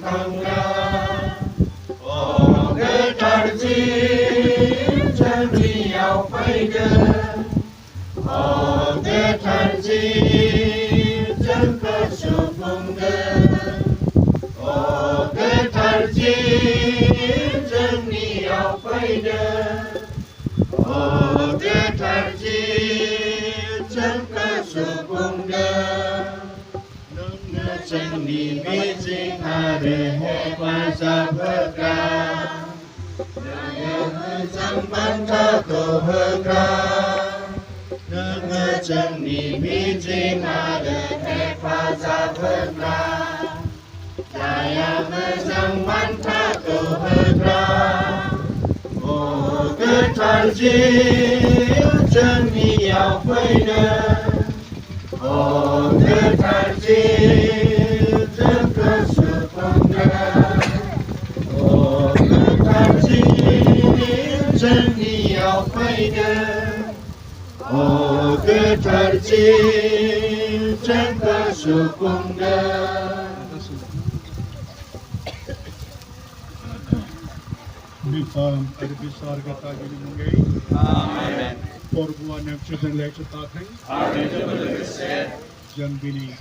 khanga o cái trời chi chân đi ao phai gơ o cái trời chi chân cơ sự phong gơ o cái trời chi chân đi ao phai gơ o cái trời chi chân cơ sự phong gơ chân đi bi chính hà đề hệ qua sa phơ ca chân ban tha cầu hơ ca chân đi bi chính hà đề hệ qua sa phơ ca Jaya chân ban tha cầu hơ ca ô cái trời chi chân đi ao phơi nơ ô cái trời chi chân cơ sự phong gơ ô cái trời chi chân đi ao phơi nơ ô cái trời chi chân cơ sự phong gơ Besar kata jadi mungkin. Amen. Perbuatan yang sudah lekat tadi. Amen. Jangan bini.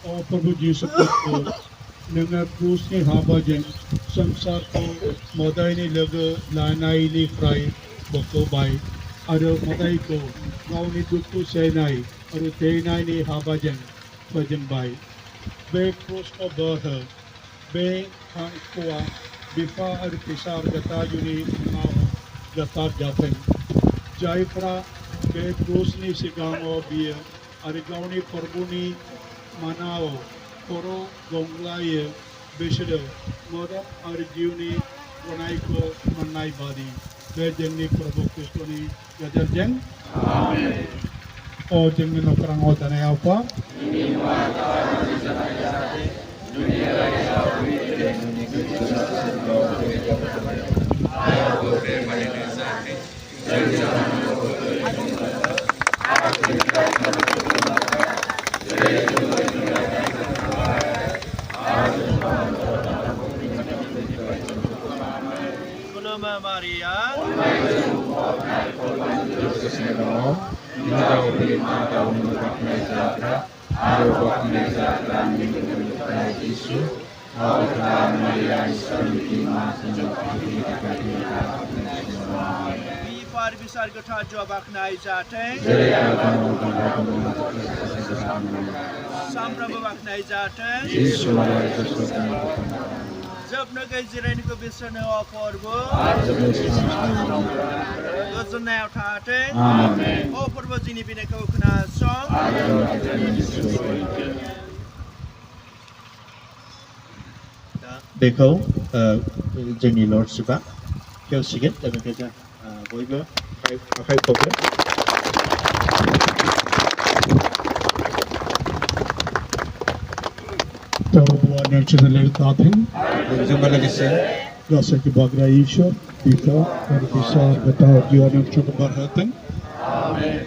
Oh Prabhu Yesus Kristus, dengan krusnya haba jen samsar ko modai ni lega lanai ni fry boko bai. Ada modai ko kau ni tutu senai, ada tenai ni haba jen bajen bai. Be krus ko berha, be kan kuah. Bifa ada pisar gata juni mau gata jateng. Jai pra be krus ni sigango biya. Ada kau ni perbuni manao koro gonglaya besada moda ada juni wanai ko manai badi. Be jengi Prabhu Kristus ni gajar jeng. Amen. O jengi no perang o tanai apa? Ini wata di sana jati dunia lagi sawi dunia kita ayo boleh main sakit jadi jangan Maria, Par besar gata jawab nai jate. Sam Prabhu nai jate. जब न गई जिराइन को विश्व ने offer वो तो नया उठाते ऑफर वो जिनी बिने को खुना सॉन्ग देखो जोंनि लर्डशिपआ खेवसिगोन दा बेखायनो बयबो आखाइ खबो Perbuatan yang sudah lekat tadi. Jumpa lagi sih. Rasa kebahagiaan Yesus, kita berbesar betapa Tuhan yang cukup berhati. Amen.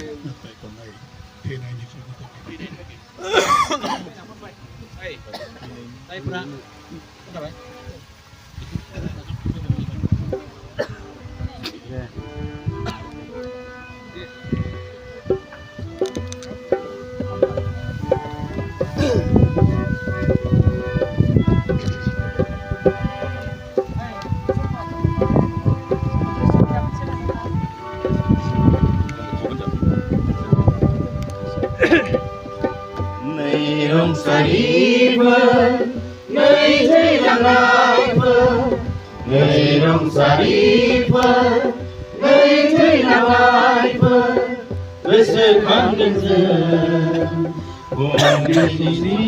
Rong sariba, ngay thấy rằng ai mơ. Ngay rong sariba, ngay thấy rằng ai mơ. Với sự khăn đơn giản, buồn đi đi.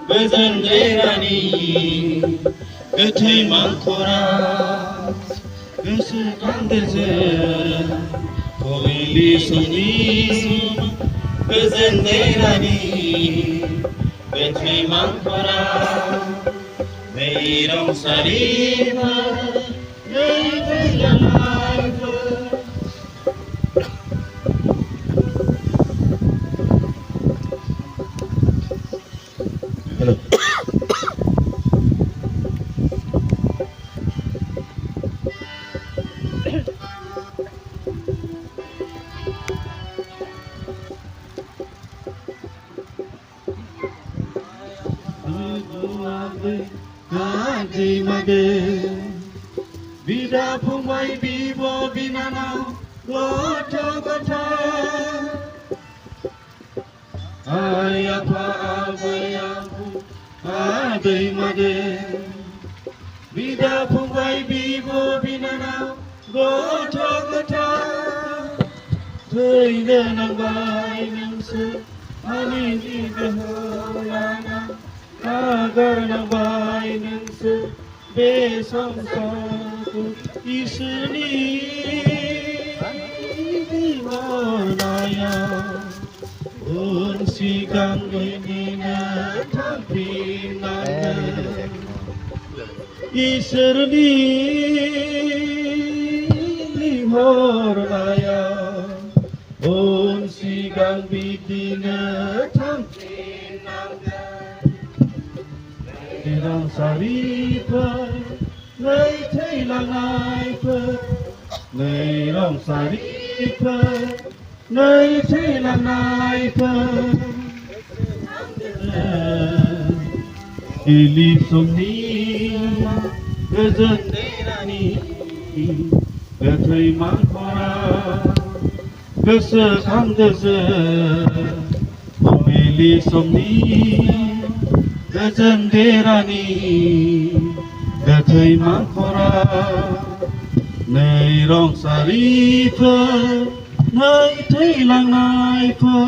Với dân lễ ra đi, với thấy mang khổ ra. Với sự khăn đơn giản, buồn đi xuống đi. Bezenderani, between Mankara, Meirong Sarima, Hello. दैमादो बिदा फंबाय बिब' बिनानाव गथ' गथाय आइ आफा आबै आबौ आदै मादै बिदा फंबाय बिब' बिनानाव गथ' गथाय थैनो नांबाय नोंसोर आंनि देहायाव लाना नागारनांबाय नोंसोर बे संसारखौ इसोरनि बिबानायाव उन सिगां बयनिनो थांफिननांगोन इसोरनि लिंहरनायाव उन सिगां बिदिनो थांफिननांगोन रंसारिफोर नै थैलांनायफोर नै रंसारिफोर नै थैलांनायफोर गिलि समनि गोजोन देरानि गोथै मानखरा गोसोखांदोसो फुंबिलि समनि गोजोन देरानि गोथै मानखरा नै रंसारिफोर नै थैलांनायफोर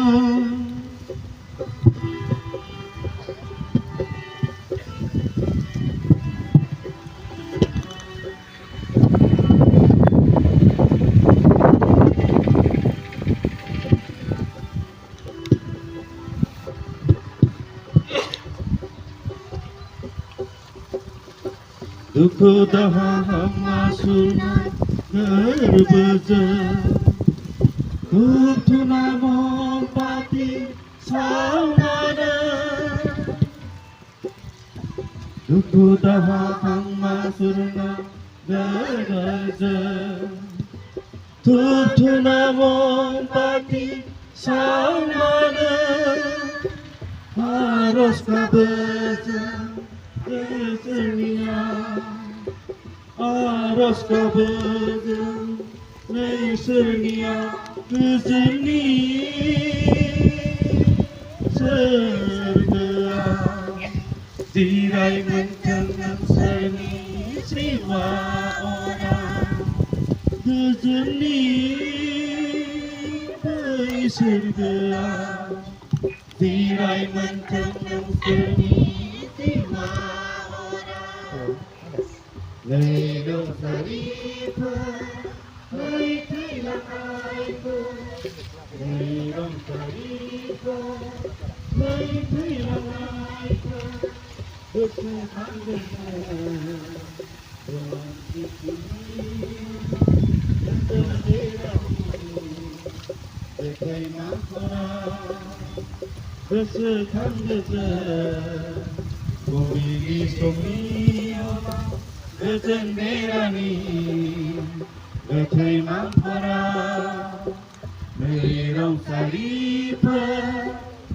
दुखु दाहा हामासुरना गोरबोजों खुथुना ममबाति सावनानै दुखु दाहा हामासुरना गोरबोजों खुथुना ममबाति सावनानै आरज गाबोजों आरज गाबोजों नोंसोरनिया गोजोननि सोरगोआव जिराय मोनथों नोंसोरनि जिउआ अराय गोजोननि बै सोरगोआव जिराय मोनथों नोंसोरनि जिउआ नै रंसारिफोर नै थैलांनायफोर नै रंसारिफोर नै थैलांनायफोर गोथै मानखरा गोसोखांदोसो फुंबिलि समनि गोजोन देरानि गोथै मानखरा नै रंसारिफोर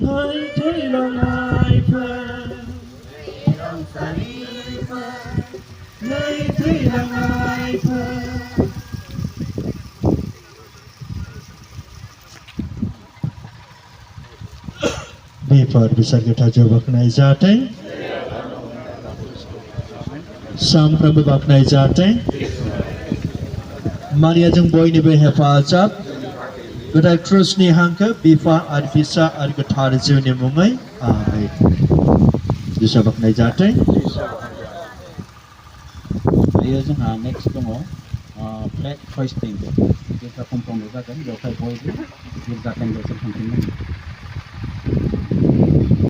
नै थैलांनायफोर नै रंसारिफोर नै थैलांनायफोर बेफोर बिसोर जौगानाय जाथों सानफ्रोमबो बाखनाय जाथों मानिया जों बयनिबो हेफाजाब गोदाय क्रुसनि हांखो बिफा आरो फिसा आरो गोथार जिउनि मुङै आमेन बिसोर बाखनाय जाथों दायो जोंहा नेक्स्ट दङ फ्लेग हस्टिं गिर्जा कम्पाउन्डआव जागोन बेवहाय बयबो गिर्जा केन्द्रसिम थांफिनगोन